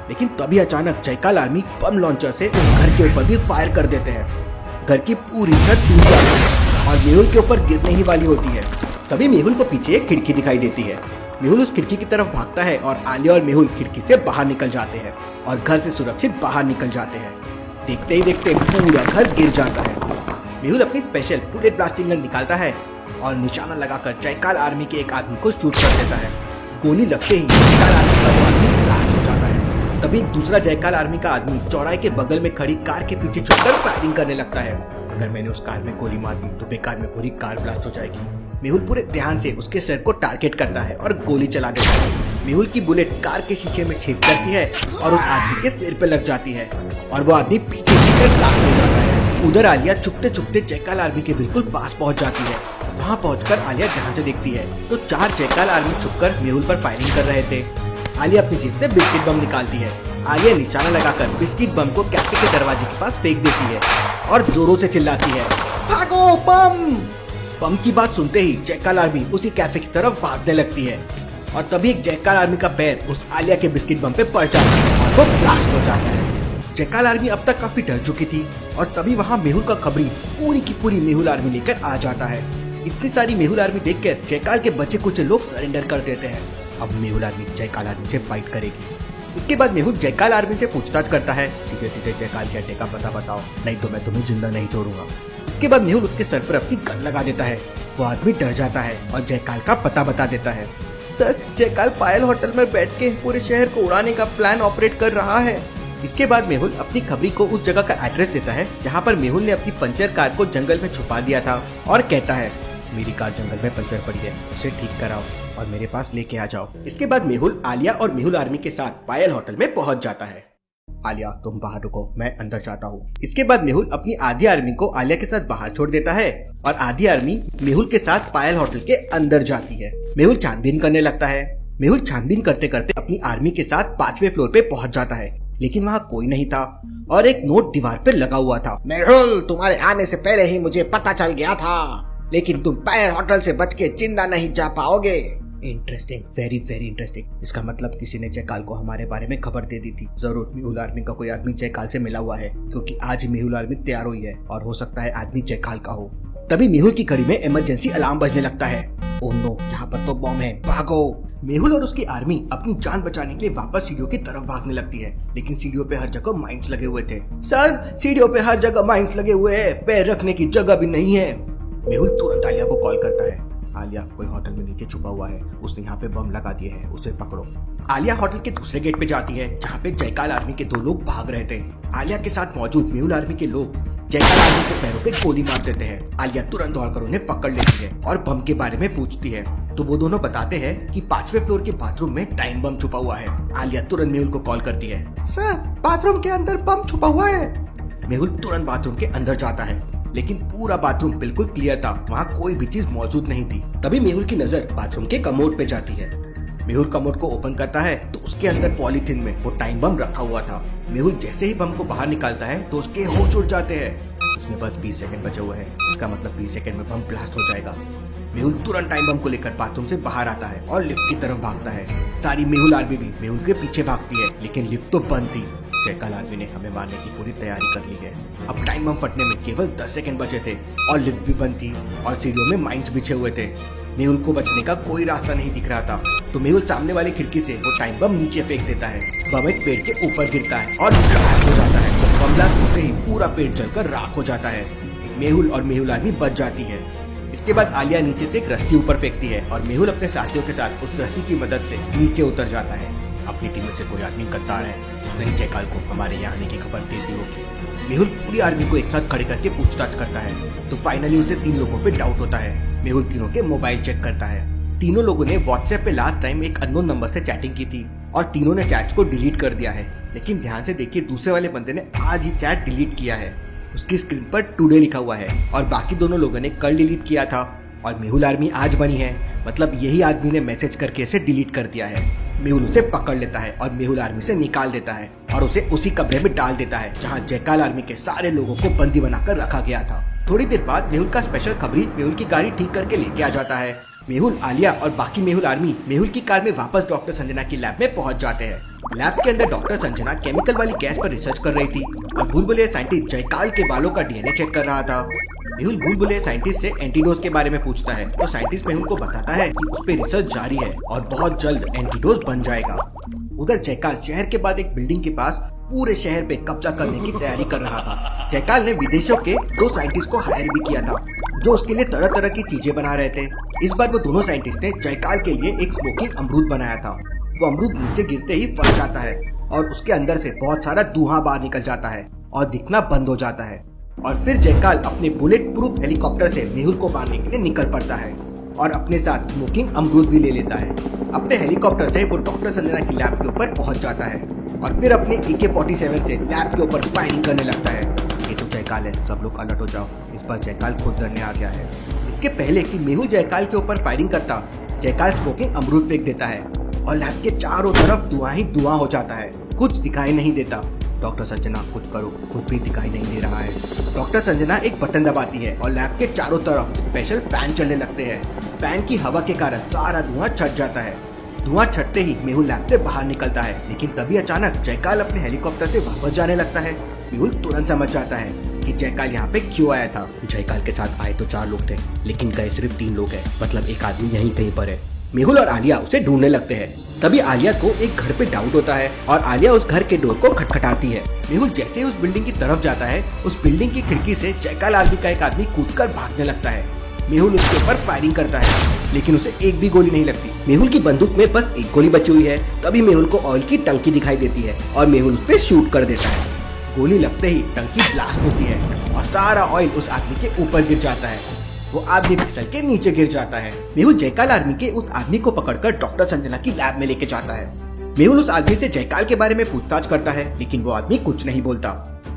लेकिन तभी अचानक जयकाल आर्मी बम लॉन्चर से उस घर के ऊपर भी फायर कर देते हैं। घर की पूरी छत टूट जाती है और मेहुल के ऊपर गिरने ही वाली होती है। तभी मेहुल को पीछे एक खिड़की दिखाई देती है। मेहुल उस खिड़की की तरफ भागता है और आलिया और मेहुल खिड़की से बाहर निकल जाते हैं और घर से सुरक्षित बाहर निकल जाते हैं। देखते ही देखते पूरा घर गिर जाता है। मेहुल अपनी स्पेशल बुलेट ब्लास्टिंग गन निकालता है और निशाना लगाकर जयकाल आर्मी के एक आदमी को शूट कर देता है। गोली लगते ही जयकाल आर्मी का वो आदमी ब्लास्ट हो जाता है। तभी एक दूसरा जयकाल आर्मी का आदमी चौराहे के बगल में खड़ी कार के पीछे छुपकर फायरिंग करने लगता है। अगर मैंने उस कार में गोली मार दी तो बेकार में पूरी कार ब्लास्ट हो जाएगी। मेहुल पूरे ध्यान से उसके सर को टारगेट करता है और गोली चला देता है। मेहुल की बुलेट कार के शीशे में छेद करती है और उस आदमी के सिर पे लग जाती है और वो आदमी पीछे ब्लास्ट हो जाता है। उधर आलिया छुपते छुपते जयकाल आर्मी के बिल्कुल पास पहुंच जाती है। वहां पहुंचकर आलिया ध्यान से देखती है तो 4 जयकाल आर्मी छुपकर मेहुल पर फायरिंग कर रहे थे। आलिया अपनी जेब से बिस्किट बम निकालती है। आलिया निशाना लगाकर बिस्किट बम को कैफे के दरवाजे के पास फेंक देती है और जोरों से चिल्लाती है, भागो बम। बम की बात सुनते ही जयकाल आर्मी उसी कैफे की तरफ भागने लगती है और तभी एक जयकाल आर्मी का पैर उस आलिया के बिस्किट बम पे पड़ जाता है और वो ब्लास्ट हो जाता है। जयकाल आर्मी अब तक काफी डर चुकी थी और तभी वहाँ मेहुल का खबरी पूरी की पूरी मेहुल आर्मी लेकर आ जाता है। इतनी सारी मेहुल आर्मी देखकर जयकाल के बच्चे कुछ लोग सरेंडर कर देते हैं। अब मेहुल आर्मी जयकाल आर्मी से फाइट करेगी। इसके बाद मेहुल जयकाल आर्मी से पूछताछ करता है, सीधे सीधे जयकाल के अड्डे का पता बताओ, नहीं तो मैं तुम्हें जिंदा नहीं छोड़ूंगा। इसके बाद मेहुल उसके सर पर अपनी गन लगा देता है। वो आदमी डर जाता है और जयकाल का पता बता देता है। सर, जयकाल पायल होटल में बैठ के पूरे शहर को उड़ाने का प्लान ऑपरेट कर रहा है। इसके बाद मेहुल अपनी खबरी को उस जगह का एड्रेस देता है जहाँ पर मेहुल ने अपनी पंचर कार को जंगल में छुपा दिया था और कहता है, मेरी कार जंगल में पंचर पड़ी है, उसे ठीक कराओ और मेरे पास लेके आ जाओ। इसके बाद मेहुल आलिया और मेहुल आर्मी के साथ पायल होटल में पहुंच जाता है। आलिया, तुम बाहर रुको, मैं अंदर जाता हूँ। इसके बाद मेहुल अपनी आधी आर्मी को आलिया के साथ बाहर छोड़ देता है और आधी आर्मी मेहुल के साथ पायल होटल के अंदर जाती है। मेहुल छानबीन करने लगता है। मेहुल छानबीन करते करते अपनी आर्मी के साथ 5वें फ्लोर पे पहुंच जाता है, लेकिन वहाँ कोई नहीं था और एक नोट दीवार पे लगा हुआ था। मेहुल, तुम्हारे आने से पहले ही मुझे पता चल गया था, लेकिन तुम पायल होटल से बच के जिंदा नहीं जा पाओगे। Interesting, very very interesting. इसका मतलब किसी ने जयकाल को हमारे बारे में खबर दे दी थी। जरूर मेहुल आर्मी का कोई आदमी जयकाल से मिला हुआ है, क्योंकि आज ही मेहुल आर्मी तैयार हुई है और हो सकता है आदमी जयकाल का हो। तभी मेहुल की घड़ी में इमरजेंसी अलार्म बजने लगता है। ओह नो, यहाँ पर तो बम है, भागो। मेहुल और उसकी आर्मी अपनी जान बचाने के लिए वापस सीढ़ियों की तरफ भागने लगती है, लेकिन सीढ़ियों पे हर जगह माइंस लगे हुए थे। सर, सीढ़ियों पे हर जगह माइंस लगे हुए हैं, पैर रखने की जगह भी नहीं है। मेहुल तुरंत आलिया को कॉल करता है। आलिया, कोई होटल में नीचे छुपा हुआ है, उसने यहाँ पे बम लगा दिए हैं, उसे पकड़ो। आलिया होटल के दूसरे गेट पे जाती है जहाँ पे जयकाल आर्मी के 2 लोग भाग रहे थे। आलिया के साथ मौजूद मेहुल आर्मी के लोग जयकाल आर्मी के पैरों पे गोली मार देते हैं। आलिया तुरंत दौड़कर उन्हें पकड़ लेती है और बम के बारे में पूछती है, तो वो दोनों बताते हैं कि 5वें फ्लोर के बाथरूम में टाइम बम छुपा हुआ है। आलिया तुरंत मेहुल को कॉल करती है। सर, बाथरूम के अंदर बम छुपा हुआ है। मेहुल तुरंत बाथरूम के अंदर जाता है, लेकिन पूरा बाथरूम बिल्कुल क्लियर था, वहाँ कोई भी चीज मौजूद नहीं थी। तभी मेहुल की नजर बाथरूम के कमोड पे जाती है। मेहुल कमोड को ओपन करता है तो उसके अंदर पॉलीथिन में वो टाइम बम रखा हुआ था। मेहुल जैसे ही बम को बाहर निकालता है तो उसके होश उड़ जाते हैं। इसमें बस 20 सेकंड बचे हुए हैं, इसका मतलब 20 सेकंड में बम ब्लास्ट हो जाएगा। मेहुल तुरंत टाइम बम को लेकर बाथरूम से बाहर आता है और लिफ्ट की तरफ भागता है। सारी मेहुल आर्मी भी मेहुल के पीछे भागती है, लेकिन लिफ्ट तो बंद थी। जयकाल आर्मी ने हमें मारने की पूरी तैयारी कर ली है। अब टाइम बम फटने में केवल 10 सेकंड बचे थे और लिफ्ट भी बंद थी और सीढ़ियों में माइंस बिछे हुए थे। मेहुल को बचने का कोई रास्ता नहीं दिख रहा था, तो मेहुल सामने वाली खिड़की से वो टाइम बम नीचे फेंक देता है। बम एक पेड़ के ऊपर गिरता है और ब्लास्ट हो जाता है। बम ब्लास्ट होते ही पूरा पेड़ जलकर राख हो जाता है। मेहुल और मेहुल आर्मी बच जाती है। इसके बाद आलिया नीचे से एक रस्सी ऊपर फेंकती है और मेहुल अपने साथियों के साथ उस रस्सी की मदद से नीचे उतर जाता है। अपनी टीम में से कोई आदमी गद्दार है, उसने ही जयकाल को हमारे यहाँ आने की खबर दे दी होगी। मेहुल पूरी आर्मी को एक साथ खड़े करके पूछताछ करता है, तो फाइनली उसे 3 लोगों पे डाउट होता है। मेहुल तीनों के मोबाइल चेक करता है। तीनों लोगों ने व्हाट्सएप पे लास्ट टाइम एक अननोन नंबर से चैटिंग की थी और तीनों ने चैट्स को डिलीट कर दिया है। लेकिन ध्यान से देखिए, दूसरे वाले बंदे ने आज ही चैट डिलीट किया है। उसकी स्क्रीन पर टुडे लिखा हुआ है और बाकी दोनों लोगों ने कल डिलीट किया था और मेहुल आर्मी आज बनी है, मतलब यही आदमी ने मैसेज करके इसे डिलीट कर दिया है। मेहुल उसे पकड़ लेता है और मेहुल आर्मी से निकाल देता है और उसे उसी कमरे में डाल देता है जहां जयकाल आर्मी के सारे लोगों को बंदी बनाकर रखा गया था। थोड़ी देर बाद मेहुल का स्पेशल खबरी मेहुल की गाड़ी ठीक करके लेके आ जाता है। मेहुल, आलिया और बाकी मेहुल आर्मी मेहुल की कार में वापस डॉक्टर संजना की लैब में पहुंच जाते हैं। लैब के अंदर डॉक्टर संजना केमिकल वाली गैस पर रिसर्च कर रही थी और भूलभुलैया साइंटिस्ट जयकाल के बालों का डीएनए चेक कर रहा था। मेहुल भूलभुलैया साइंटिस्ट से एंटीडोज के बारे में पूछता है, तो साइंटिस्ट मेहुल को बताता है कि उस पे रिसर्च जारी है और बहुत जल्द एंटीडोज बन जाएगा। उधर जयकाल शहर के बाद एक बिल्डिंग के पास पूरे शहर पे कब्जा करने की तैयारी कर रहा था। जयकाल ने विदेशों के 2 साइंटिस्ट को हायर भी किया था जो उसके लिए तरह तरह की चीजें बना रहे थे। इस बार वो दोनों साइंटिस्ट ने जयकाल के लिए एक स्मोकिंग अमरूद बनाया था। वो अमरूद नीचे गिरते ही फट जाता है और उसके अंदर से बहुत सारा धुआं बाहर निकल जाता है और दिखना बंद हो जाता है। और फिर जयकाल अपने बुलेट प्रूफ हेलीकॉप्टर से मेहुल को मारने के लिए निकल पड़ता है। और अपने साथ स्मोकिंग अमरूद भी ले लेता है। अपने हेलीकॉप्टर से वो डॉक्टर संजना की लैब के ऊपर पहुंच जाता है और फिर अपने AK-47 से लैब के ऊपर फायरिंग करने लगता है। ये तो जयकाल है, सब लोग अलर्ट हो जाओ, इस बार जयकाल खुद डरने आ गया है। इसके पहले कि मेहुल जयकाल के ऊपर फायरिंग करता, जयकाल स्मोकिंग अमरूद फेंक देता है और लैब के चारों तरफ धुआं ही धुआं हो जाता है, कुछ दिखाई नहीं देता। डॉक्टर संजना कुछ करो, खुद भी दिखाई नहीं दे रहा है। डॉक्टर संजना एक बटन दबाती है और लैब के चारों तरफ स्पेशल फैन चलने लगते हैं। फैन की हवा के कारण सारा धुआं छट जाता है। धुआं छटते ही मेहुल लैब से बाहर निकलता है, लेकिन तभी अचानक जयकाल अपने हेलीकॉप्टर से वापस जाने लगता है। मेहुल तुरंत समझ जाता है कि जयकाल यहाँ पे क्यों आया था। जयकाल के साथ आए तो 4 लोग थे, लेकिन गए सिर्फ 3 लोग हैं, मतलब एक आदमी यहीं कहीं पर है। मेहुल और आलिया उसे ढूंढने लगते हैं। तभी आलिया को एक घर पे डाउट होता है और आलिया उस घर के डोर को खटखटाती है। मेहुल जैसे ही उस बिल्डिंग की तरफ जाता है, उस बिल्डिंग की खिड़की से जयकाल आर्मी का एक आदमी कूदकर भागने लगता है। मेहुल उसके ऊपर फायरिंग करता है, लेकिन उसे एक भी गोली नहीं लगती। मेहुल की बंदूक में बस एक गोली बची हुई है। तभी मेहुल को ऑयल की टंकी दिखाई देती है और मेहुल उस पर शूट कर देता है। गोली लगते ही टंकी ब्लास्ट होती है और सारा ऑयल उस आदमी के ऊपर गिर जाता है। वो आदमी फिसल के नीचे गिर जाता है। मेहुल जयकाल आर्मी के उस आदमी को पकड़कर डॉक्टर संजना की लैब में लेके जाता है। मेहुल उस आदमी से जयकाल के बारे में पूछताछ करता है, लेकिन वो आदमी कुछ नहीं बोलता।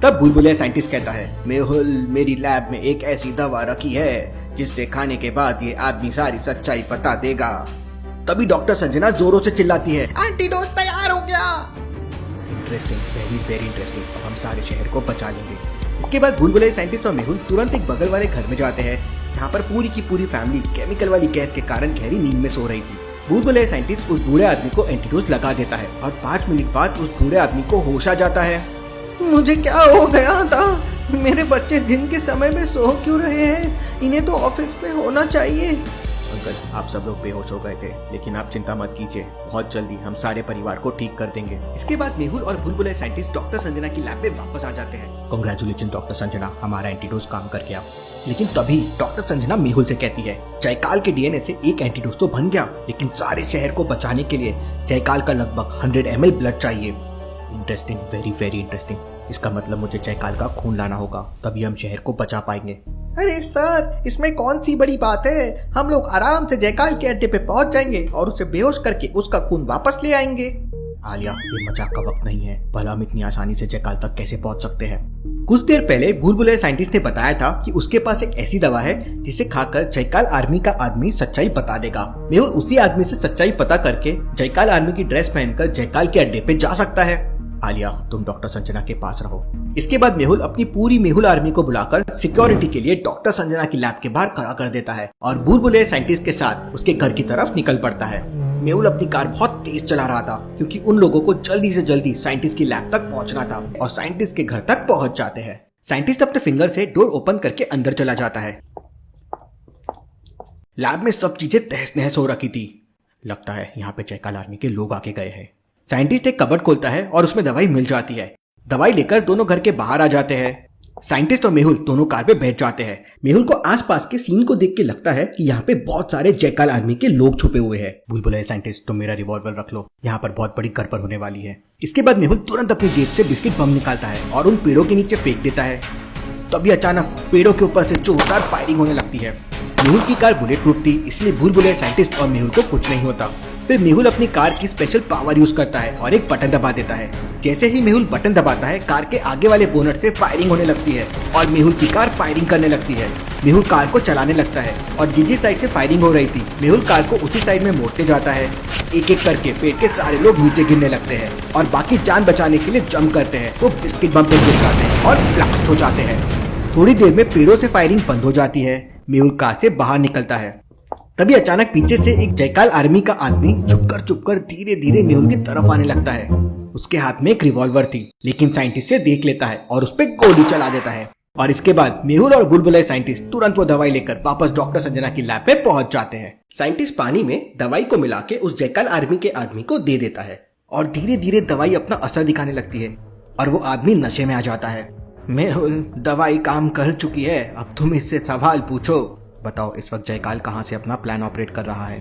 तब बुलबुलिया साइंटिस्ट कहता है, मेहुल, मेरी लैब में एक ऐसी दवा रखी है जिससे खाने के बाद ये आदमी सारी सच्चाई बता देगा। तभी डॉक्टर संजना जोरों से चिल्लाती है, एंटीडोज तैयार हो गया। Interesting, very interesting. अब हम सारे शहर को बचा लेंगे। इसके बाद बुलबुलिया साइंटिस्ट और मेहुल तुरंत एक बगल वाले घर में जाते हैं, जहाँ पर पूरी की पूरी फैमिली केमिकल वाली गैस के कारण गहरी नींद में सो रही थी। बुलबुलिया साइंटिस्ट उस बूढ़े आदमी को एंटीडोज लगा देता है और 5 मिनट बाद उस बूढ़े आदमी को होश आ जाता है। मुझे क्या हो गया था? मेरे बच्चे दिन के समय में सो क्यों रहे हैं? इन्हें तो ऑफिस में होना चाहिए। अंकल, आप सब लोग बेहोश हो गए थे, लेकिन आप चिंता मत कीजिए, बहुत जल्दी हम सारे परिवार को ठीक कर देंगे। इसके बाद मेहुल और बुलबुलिया साइंटिस्ट डॉक्टर संजना की लैब में वापस आ जाते हैं। कांग्रेचुलेशन डॉक्टर संजना, हमारा एंटीडोज काम कर गया। लेकिन तभी डॉक्टर संजना मेहुल से कहती है, जयकाल के डीएनए से एक एंटीडोज तो बन गया, लेकिन सारे शहर को बचाने के लिए जयकाल का लगभग 100 ml ब्लड चाहिए। Interesting, very interesting. इसका मतलब मुझे जयकाल का खून लाना होगा, तभी हम शहर को बचा पाएंगे। अरे सर, इसमें कौन सी बड़ी बात है? हम लोग आराम से जयकाल के अड्डे पे पहुंच जाएंगे और उसे बेहोश करके उसका खून वापस ले आएंगे। आलिया, ये मजाक का वक्त नहीं है, भला हम इतनी आसानी से जयकाल तक कैसे पहुंच सकते हैं? कुछ देर पहले बुलबुलिया साइंटिस्ट ने बताया था कि उसके पास एक ऐसी दवा है जिसे खाकर जयकाल आर्मी का आदमी सच्चाई बता देगा। मेहुल उसी आदमी से सच्चाई पता करके जयकाल आर्मी की ड्रेस पहनकर जयकाल के अड्डे पे जा सकता है। आलिया, तुम डॉक्टर संजना के पास रहो। इसके बाद मेहुल अपनी पूरी मेहुल आर्मी को बुलाकर सिक्योरिटी के लिए डॉक्टर संजना की लैब के बाहर खड़ा कर देता है और बुलबुलिया साइंटिस्ट के साथ उसके घर की तरफ निकल पड़ता है। मेहुल अपनी कार बहुत तेज चला रहा था, क्योंकि उन लोगों को जल्दी से जल्दी साइंटिस्ट की लैब तक पहुंचना था और साइंटिस्ट के घर तक पहुंच जाते हैं। साइंटिस्ट अपने फिंगर से डोर ओपन करके अंदर चला जाता है। लैब में सब चीजें तहस नहस हो रखी थी। लगता है यहाँ पे जयकाल आर्मी के लोग आके गए हैं। साइंटिस्ट एक कबर्ड खोलता है और उसमें दवाई मिल जाती है। दवाई लेकर दोनों घर के बाहर आ जाते हैं। साइंटिस्ट और मेहुल दोनों कार पे बैठ जाते हैं। मेहुल को आसपास के सीन को देख के लगता है कि यहाँ पे बहुत सारे जयकाल आर्मी के लोग छुपे हुए हैं। बुलबुलिया साइंटिस्ट, तुम मेरा रिवॉल्वर रख लो, यहाँ पर बहुत बड़ी गड़बड़ होने वाली है। इसके बाद मेहुल तुरंत अपनी जेब से बिस्किट बम निकालता है और उन पेड़ों के नीचे फेंक देता है। तभी अचानक पेड़ों के ऊपर से जोरदार फायरिंग होने लगती है। मेहुल की कार बुलेट प्रूफ थी, इसलिए बुलबुलिया साइंटिस्ट और मेहुल को कुछ नहीं होता। फिर मेहुल अपनी कार की स्पेशल पावर यूज करता है और एक बटन दबा देता है। जैसे ही मेहुल बटन दबाता है, कार के आगे वाले बोनट से फायरिंग होने लगती है और मेहुल की कार फायरिंग करने लगती है। मेहुल कार को चलाने लगता है और जिस साइड से फायरिंग हो रही थी, मेहुल कार को उसी साइड में मोड़ते जाता है। एक एक करके पेड़ के सारे लोग नीचे गिरने लगते हैं और बाकी जान बचाने के लिए जंप करते हैं तो बिस्किट बम पे गिर जाते हैं और ब्लास्ट हो जाते हैं। थोड़ी देर में पेड़ों से फायरिंग बंद हो जाती है। मेहुल कार से बाहर निकलता है। तभी अचानक पीछे से एक जयकाल आर्मी का आदमी छुपकर धीरे धीरे मेहुल की तरफ आने लगता है। उसके हाथ में एक रिवॉल्वर थी, लेकिन साइंटिस्ट से देख लेता है और उस पर गोली चला देता है। और इसके बाद मेहुल और बुलबुलिया साइंटिस्ट तुरंत वो दवाई लेकर वापस डॉक्टर संजना की लैब पे पहुंच जाते हैं। साइंटिस्ट पानी में दवाई को मिला के उस जयकाल आर्मी के आदमी को दे देता है और धीरे धीरे दवाई अपना असर दिखाने लगती है और वो आदमी नशे में आ जाता है। मेहुल, दवाई काम कर चुकी है, अब तुम इससे सवाल पूछो। बताओ इस वक्त जयकाल कहाँ से अपना प्लान ऑपरेट कर रहा है?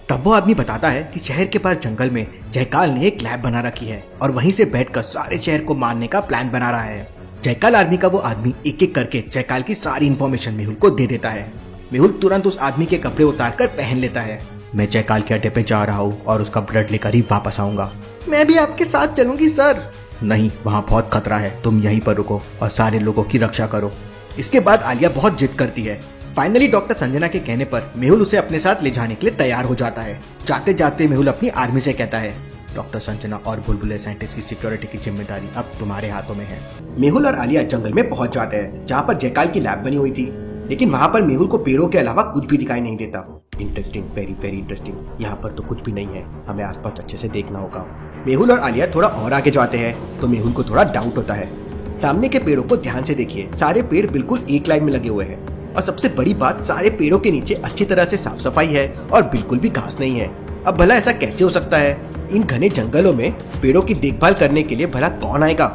तब वो आदमी बताता है कि शहर के पास जंगल में जयकाल ने एक लैब बना रखी है और वहीं से बैठकर सारे शहर को मारने का प्लान बना रहा है। जयकाल आर्मी का वो आदमी एक एक करके जयकाल की सारी इन्फॉर्मेशन मेहुल को दे देता है। मेहुल तुरंत उस आदमी के कपड़े उतारकर पहन लेता है। मैं जयकाल के अड्डे पे जा रहा हूँ और उसका ब्लड लेकर ही वापस आऊंगा। मैं भी आपके साथ चलूंगी सर। नहीं, वहाँ बहुत खतरा है, तुम यहीं पर रुको और सारे लोगों की रक्षा करो। इसके बाद आलिया बहुत जिद करती है। फाइनली डॉक्टर संजना के कहने पर मेहुल उसे अपने साथ ले जाने के लिए तैयार हो जाता है। जाते जाते मेहुल अपनी आर्मी से कहता है, डॉक्टर संजना और बुलबुले साइंटिस्ट की सिक्योरिटी की जिम्मेदारी अब तुम्हारे हाथों में है। मेहुल और आलिया जंगल में पहुंच जाते हैं जहाँ पर जयकाल की लैब बनी हुई थी, लेकिन वहाँ पर मेहुल को पेड़ों के अलावा कुछ भी दिखाई नहीं देता। Interesting, very very interesting. यहाँ पर तो कुछ भी नहीं है, हमें आसपास अच्छे से देखना होगा। मेहुल और आलिया थोड़ा और आगे जाते हैं तो मेहुल को थोड़ा डाउट होता है। सामने के पेड़ों को ध्यान से देखिए, सारे पेड़ बिल्कुल एक लाइन में लगे हुए हैं और सबसे बड़ी बात, सारे पेड़ों के नीचे अच्छी तरह से साफ सफाई है और बिल्कुल भी घास नहीं है। अब भला ऐसा कैसे हो सकता है? इन घने जंगलों में पेड़ों की देखभाल करने के लिए भला कौन आएगा?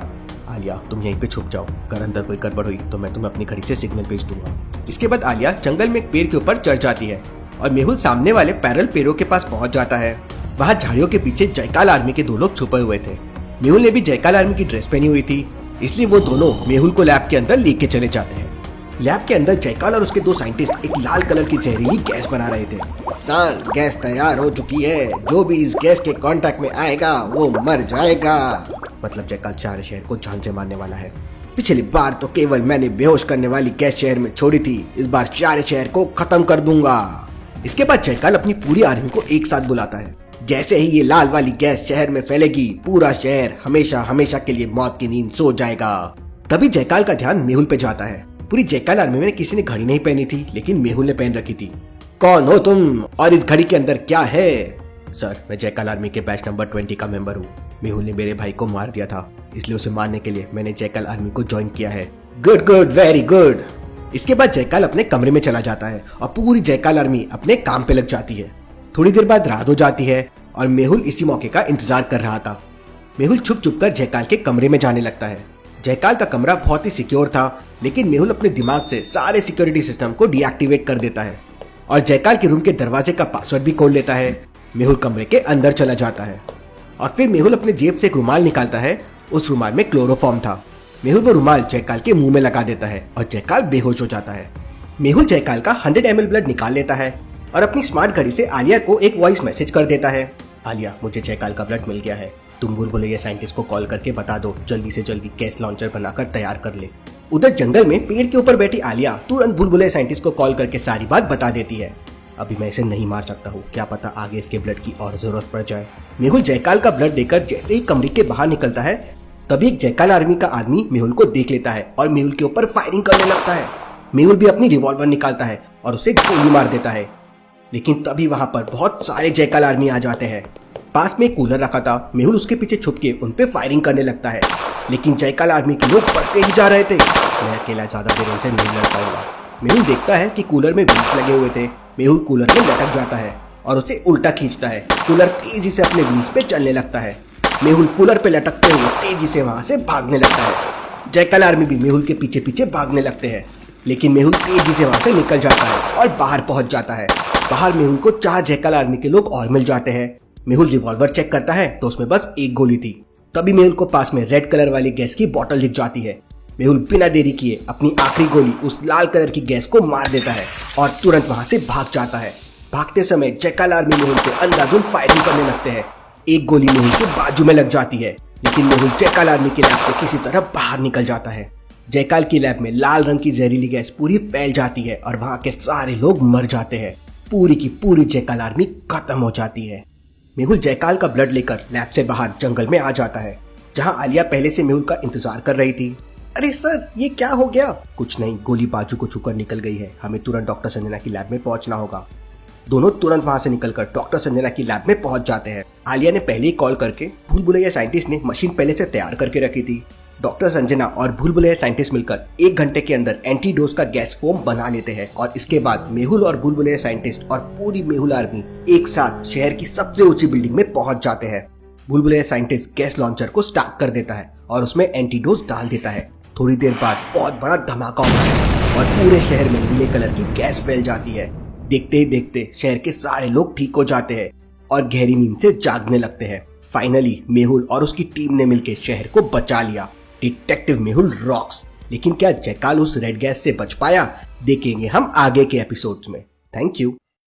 आलिया, तुम यहीं पे छुप जाओ, अगर अंदर कोई गड़बड़ हुई तो मैं तुम्हें अपनी घड़ी से सिग्नल भेज दूंगा। इसके बाद आलिया जंगल में एक पेड़ के ऊपर चढ़ जाती है और मेहुल सामने वाले पैरल पेड़ों के पास पहुंच जाता है। वहाँ झाड़ियों के पीछे जयकाल आर्मी के 2 लोग छुपे हुए थे। मेहुल ने भी जयकाल आर्मी की ड्रेस पहनी हुई थी, इसलिए वो दोनों मेहुल को लैब के अंदर लेके चले जाते हैं। लैब के अंदर जयकाल और उसके 2 साइंटिस्ट एक लाल कलर की जहरीली गैस बना रहे थे। सर, गैस तैयार हो चुकी है। जो भी इस गैस के कांटेक्ट में आएगा वो मर जाएगा। मतलब जयकाल सारे शहर को जान से मारने वाला है। पिछली बार तो केवल मैंने बेहोश करने वाली गैस शहर में छोड़ी थी, इस बार सारे शहर को खत्म कर दूंगा। इसके बाद जयकाल अपनी पूरी आर्मी को एक साथ बुलाता है। जैसे ही ये लाल वाली गैस शहर में फैलेगी, पूरा शहर हमेशा हमेशा के लिए मौत की नींद सो जाएगा। तभी जयकाल का ध्यान मेहुल पे जाता है। पूरी जयकाल आर्मी में किसी ने घड़ी नहीं पहनी थी, लेकिन मेहुल ने पहन रखी थी। कौन हो तुम और इस घड़ी के अंदर क्या है? सर, मैं जयकाल आर्मी के बैच नंबर 20 का मेंबर हूँ। मेहुल ने मेरे भाई को मार दिया था, इसलिए उसे मारने के लिए मैंने जयकाल आर्मी को ज्वाइन किया है। Good good, very good. इसके बाद जयकाल अपने कमरे में चला जाता है और पूरी जयकाल आर्मी अपने काम पे लग जाती है। थोड़ी देर बाद रात हो जाती है और मेहुल इसी मौके का इंतजार कर रहा था। मेहुल छुप छुप कर जयकाल के कमरे में जाने लगता है। जयकाल का कमरा बहुत ही सिक्योर था, लेकिन मेहुल अपने दिमाग से सारे सिक्योरिटी सिस्टम को डीएक्टिवेट कर देता है और जयकाल के रूम के दरवाजे का पासवर्ड भी खोल लेता है। मेहुल कमरे के अंदर चला जाता है और फिर मेहुल अपने जेब से एक रुमाल निकालता है। उस रुमाल में क्लोरोफॉर्म था। मेहुल वो रुमाल जयकाल के मुंह में लगा देता है और जयकाल बेहोश हो जाता है। मेहुल जयकाल का 100 ml ब्लड निकाल लेता है और अपनी स्मार्ट घड़ी से आलिया को एक वॉइस मैसेज कर देता है। आलिया, मुझे जयकाल का ब्लड मिल गया है, तुम बुलबुलैया साइंटिस्ट को कॉल करके बता दो जल्दी से जल्दी गैस लॉन्चर बनाकर तैयार कर ले। उधर जंगल में पेड़ के ऊपर बैठी आलिया तुरंत बुलबुलैया साइंटिस्ट को कॉल करके सारी बात बता देती है। अभी मैं इसे नहीं मार सकता हूँ, क्या पता आगे इसके ब्लड की और जरूरत पड़ जाए। मेहुल जयकाल का ब्लड देकर जैसे ही कमरे के बाहर निकलता है, तभी एक जयकाल आर्मी का आदमी मेहुल को देख लेता है और मेहुल के ऊपर फायरिंग करने लगता है। मेहुल भी अपनी रिवॉल्वर निकालता है और उसे गोली मार देता है, लेकिन तभी वहां पर बहुत सारे जयकाल आर्मी आ जाते हैं। पास में एक कूलर रखा था, मेहुल उसके पीछे छुप के उन पे फायरिंग करने लगता है, लेकिन जयकाल आर्मी के लोग बढ़ते ही जा रहे थे। मैं अकेला ज्यादा देर उनसे नहीं लड़ पाऊंगा। मेहुल देखता है कि कूलर में व्हील्स लगे हुए थे। मेहुल कूलर में लटक जाता है और उसे उल्टा खींचता है। कूलर तेजी से अपने व्हील्स पे चलने लगता है। मेहुल कूलर पे लटकते हुए तेजी से वहां से भागने लगता है। जयकाल आर्मी भी मेहुल के पीछे पीछे भागने लगते हैं, लेकिन मेहुल तेजी से वहां से निकल जाता है और बाहर पहुंच जाता है। बाहर मेहुल को 4 जयकाल आर्मी के लोग और मिल जाते हैं। मेहुल रिवॉल्वर चेक करता है तो उसमें बस एक गोली थी। तभी मेहुल को पास में रेड कलर वाली गैस की बोतल दिख जाती है। मेहुल बिना देरी किए अपनी आखिरी गोली उस लाल कलर की गैस को मार देता है और तुरंत वहां से भाग जाता है। भागते समय जयकाल आर्मी मेहुल पे अंधाधुंध फायरिंग करने लगते हैं। एक गोली मेहुल के बाजू में लग जाती है, लेकिन मेहुल जयकाल आर्मी के लैब से किसी तरह बाहर निकल जाता है। जयकाल की लैब में लाल रंग की जहरीली गैस पूरी फैल जाती है और वहां के सारे लोग मर जाते हैं। पूरी की पूरी जयकाल आर्मी खत्म हो जाती है। मेहुल जयकाल का ब्लड लेकर लैब से बाहर जंगल में आ जाता है, जहां आलिया पहले से मेहुल का इंतजार कर रही थी। अरे सर, ये क्या हो गया? कुछ नहीं, गोली बाजू को छूकर निकल गई है। हमें तुरंत डॉक्टर संजना की लैब में पहुंचना होगा। दोनों तुरंत वहां से निकलकर डॉक्टर संजना की लैब में पहुंच जाते हैं। आलिया ने पहले ही कॉल करके भूलभुलैया साइंटिस्ट ने मशीन पहले से तैयार करके रखी थी। डॉक्टर संजना और भूलभुलैया साइंटिस्ट मिलकर 1 घंटे के अंदर एंटीडोज का गैस फोम बना लेते हैं और इसके बाद मेहुल और भूलभुलैया साइंटिस्ट और पूरी मेहुल आर्मी एक साथ शहर की सबसे ऊंची बिल्डिंग में पहुंच जाते हैं। भूलभुलैया साइंटिस्ट गैस लॉन्चर को स्टार्ट कर देता है और उसमें एंटीडोज डाल देता है। थोड़ी देर बाद बहुत बड़ा धमाका होता है और पूरे शहर में नीले कलर की गैस फैल जाती है। देखते ही देखते शहर के सारे लोग ठीक हो जाते हैं और गहरी नींद से जागने लगते हैं। फाइनली मेहुल और उसकी टीम ने मिलकर शहर को बचा लिया। Detective Mehul rocks. लेकिन क्या जयकाल उस रेड गैस से बच पाया? देखेंगे हम आगे के एपिसोड्स में। Thank you.